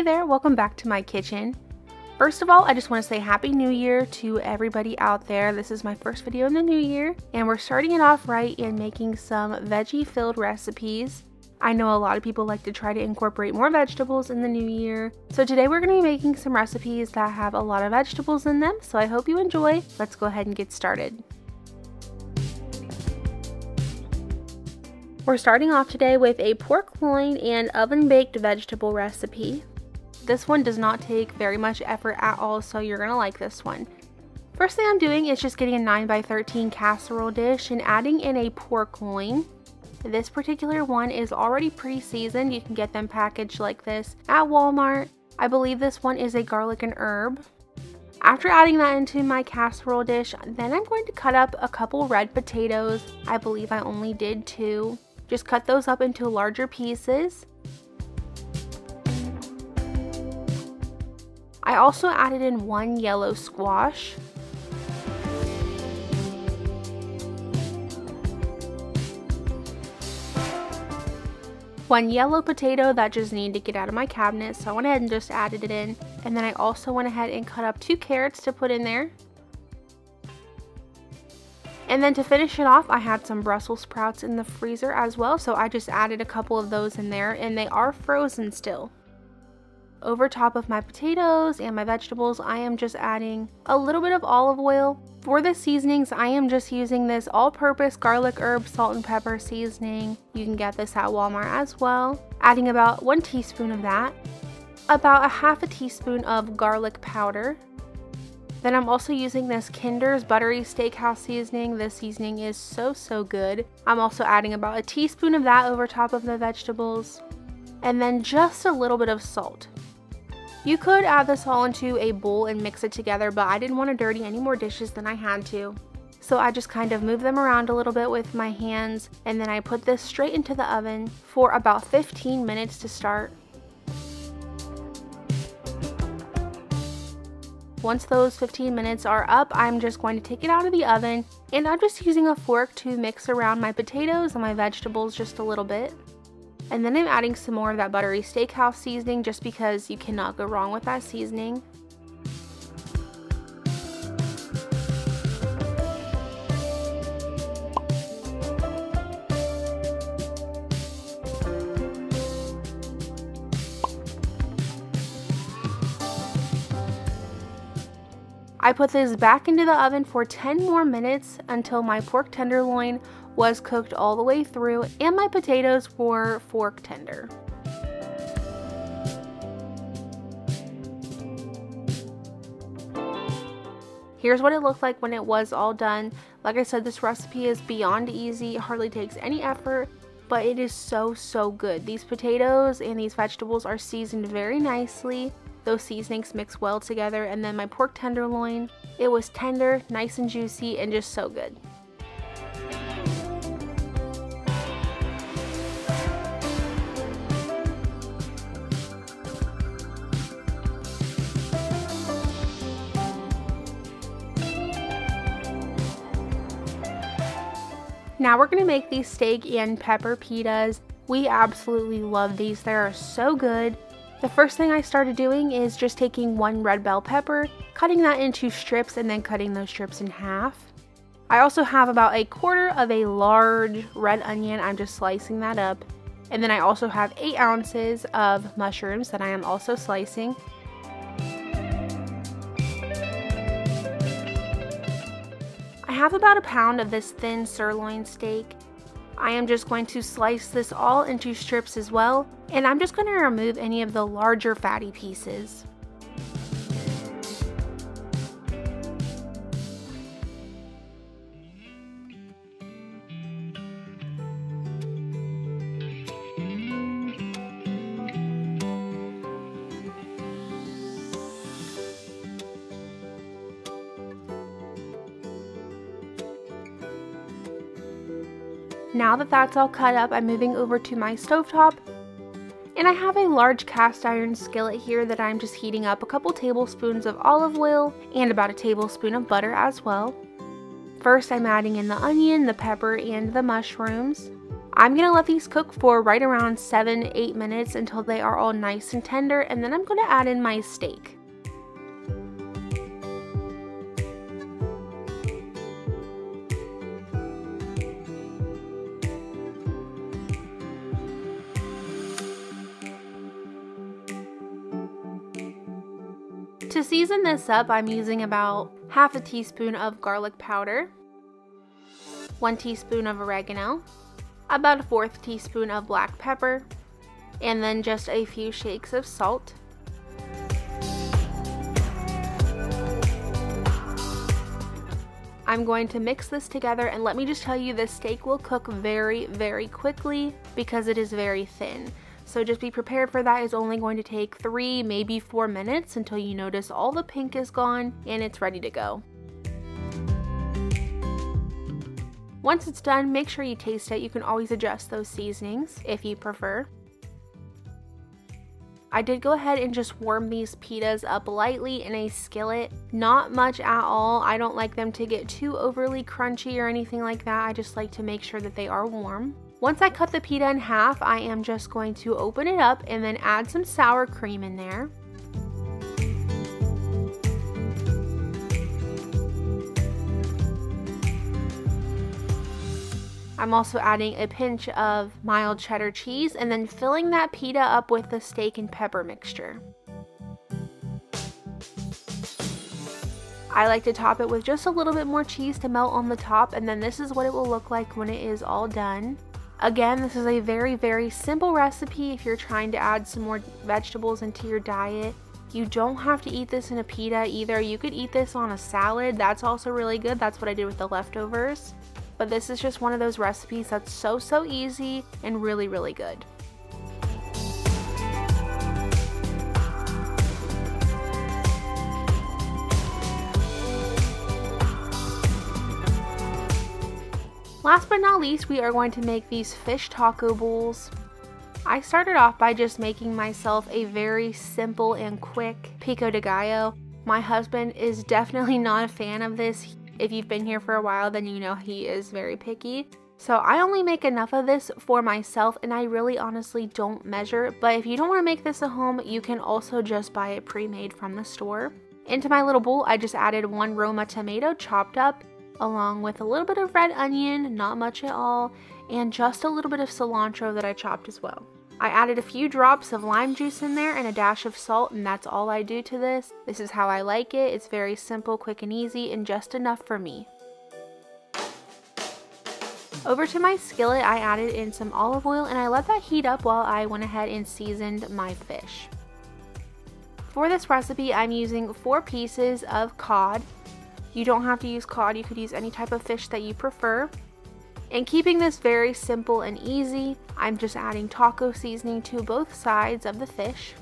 Hey there, welcome back to my kitchen. First of all, I just want to say Happy New Year to everybody out there. This is my first video in the new year, and we're starting it off right in making some veggie-filled recipes. I know a lot of people like to try to incorporate more vegetables in the new year, so today we're going to be making some recipes that have a lot of vegetables in them, so I hope you enjoy. Let's go ahead and get started. We're starting off today with a pork loin and oven-baked vegetable recipe. This one does not take very much effort at all, so you're gonna like this one. First thing I'm doing is just getting a 9x13 casserole dish and adding in a pork loin. This particular one is already pre-seasoned. You can get them packaged like this at Walmart. I believe this one is a garlic and herb. After adding that into my casserole dish, then I'm going to cut up a couple red potatoes. I believe I only did 2. Just cut those up into larger pieces. I also added in 1 yellow squash. One yellow potato that just needed to get out of my cabinet, so I went ahead and just added it in. And then I also went ahead and cut up 2 carrots to put in there. And then to finish it off, I had some Brussels sprouts in the freezer as well, so I just added a couple of those in there, and they are frozen still. Over top of my potatoes and my vegetables, I am just adding a little bit of olive oil. For the seasonings, I am just using this all-purpose garlic, herb, salt, and pepper seasoning. You can get this at Walmart as well. Adding about 1 teaspoon of that. About a half a teaspoon of garlic powder. Then I'm also using this Kinder's Buttery Steakhouse seasoning. This seasoning is so good. I'm also adding about a teaspoon of that over top of the vegetables. And then just a little bit of salt. You could add this all into a bowl and mix it together, but I didn't want to dirty any more dishes than I had to. So I just kind of moved them around a little bit with my hands, and then I put this straight into the oven for about 15 minutes to start. Once those 15 minutes are up, I'm just going to take it out of the oven, and I'm just using a fork to mix around my potatoes and my vegetables just a little bit. And then I'm adding some more of that Buttery Steakhouse seasoning just because you cannot go wrong with that seasoning. I put this back into the oven for 10 more minutes until my pork tenderloin was cooked all the way through and my potatoes were fork tender. Here's what it looked like when it was all done. Like I said, this recipe is beyond easy. It hardly takes any effort, but it is so good. These potatoes and these vegetables are seasoned very nicely. Those seasonings mix well together, and then my pork tenderloin, it was tender, nice and juicy, and just so good. Now we're going to make these steak and pepper pitas. We absolutely love these. They are so good. The first thing I started doing is just taking 1 red bell pepper, cutting that into strips, and then cutting those strips in half. I also have about 1/4 of a large red onion. I'm just slicing that up. And then I also have 8 ounces of mushrooms that I am also slicing. I have about a pound of this thin sirloin steak. I am just going to slice this all into strips as well, and I'm just going to remove any of the larger fatty pieces. Now that that's all cut up, I'm moving over to my stovetop, and I have a large cast iron skillet here that I'm just heating up a couple tablespoons of olive oil and about a tablespoon of butter as well. First, I'm adding in the onion, the pepper, and the mushrooms. I'm going to let these cook for right around 7-8 minutes until they are all nice and tender, and then I'm going to add in my steak. To season this up, I'm using about half a teaspoon of garlic powder, 1 teaspoon of oregano, about a 1/4 teaspoon of black pepper, and then just a few shakes of salt. I'm going to mix this together, and let me just tell you, this steak will cook very, very quickly because it is very thin. So just be prepared for that. It's only going to take 3, maybe 4 minutes until you notice all the pink is gone and it's ready to go. Once it's done, make sure you taste it. You can always adjust those seasonings if you prefer. I did go ahead and just warm these pitas up lightly in a skillet. Not much at all. I don't like them to get too overly crunchy or anything like that. I just like to make sure that they are warm. Once I cut the pita in half, I am just going to open it up and then add some sour cream in there. I'm also adding a pinch of mild cheddar cheese and then filling that pita up with the steak and pepper mixture. I like to top it with just a little bit more cheese to melt on the top, and then this is what it will look like when it is all done. Again, this is a very, very simple recipe if you're trying to add some more vegetables into your diet. You don't have to eat this in a pita either. You could eat this on a salad. That's also really good. That's what I did with the leftovers. But this is just one of those recipes that's so easy and really, really good. Last but not least, we are going to make these fish taco bowls. I started off by just making myself a very simple and quick pico de gallo. My husband is definitely not a fan of this. If you've been here for a while, then you know he is very picky. So I only make enough of this for myself, and I really honestly don't measure. But if you don't want to make this at home, you can also just buy it pre-made from the store. Into my little bowl, I just added 1 Roma tomato chopped up, along with a little bit of red onion, not much at all, and just a little bit of cilantro that I chopped as well. I added a few drops of lime juice in there and a dash of salt, and that's all I do to this. This is how I like it. It's very simple, quick and easy, and just enough for me. Over to my skillet, I added in some olive oil, and I let that heat up while I went ahead and seasoned my fish. For this recipe, I'm using 4 pieces of cod. You don't have to use cod, you could use any type of fish that you prefer. And keeping this very simple and easy, I'm just adding taco seasoning to both sides of the fish.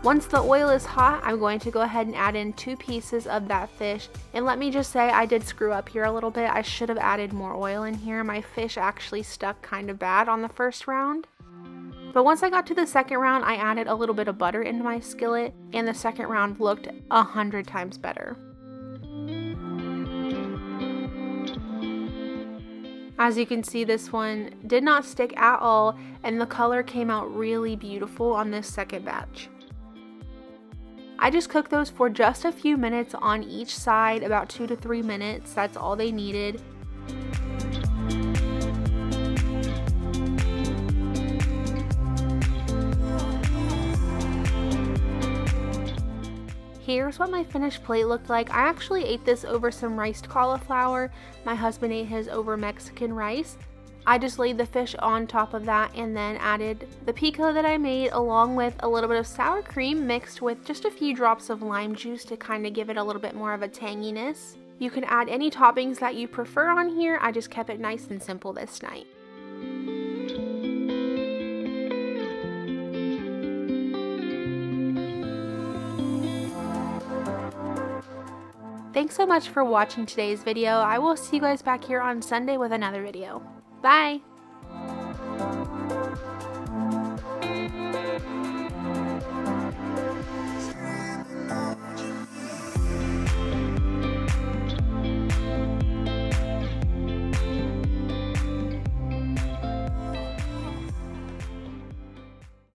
Once the oil is hot, I'm going to go ahead and add in 2 pieces of that fish. And let me just say, I did screw up here a little bit. I should have added more oil in here. My fish actually stuck kind of bad on the first round. But once I got to the second round, I added a little bit of butter into my skillet, and the second round looked 100 times better. As you can see, this one did not stick at all, and the color came out really beautiful on this second batch. I just cooked those for just a few minutes on each side, about 2 to 3 minutes. That's all they needed. Here's what my finished plate looked like. I actually ate this over some riced cauliflower. My husband ate his over Mexican rice. I just laid the fish on top of that and then added the pico that I made along with a little bit of sour cream mixed with just a few drops of lime juice to kind of give it a little bit more of a tanginess. You can add any toppings that you prefer on here. I just kept it nice and simple this night. Thanks so much for watching today's video. I will see you guys back here on Sunday with another video. Bye!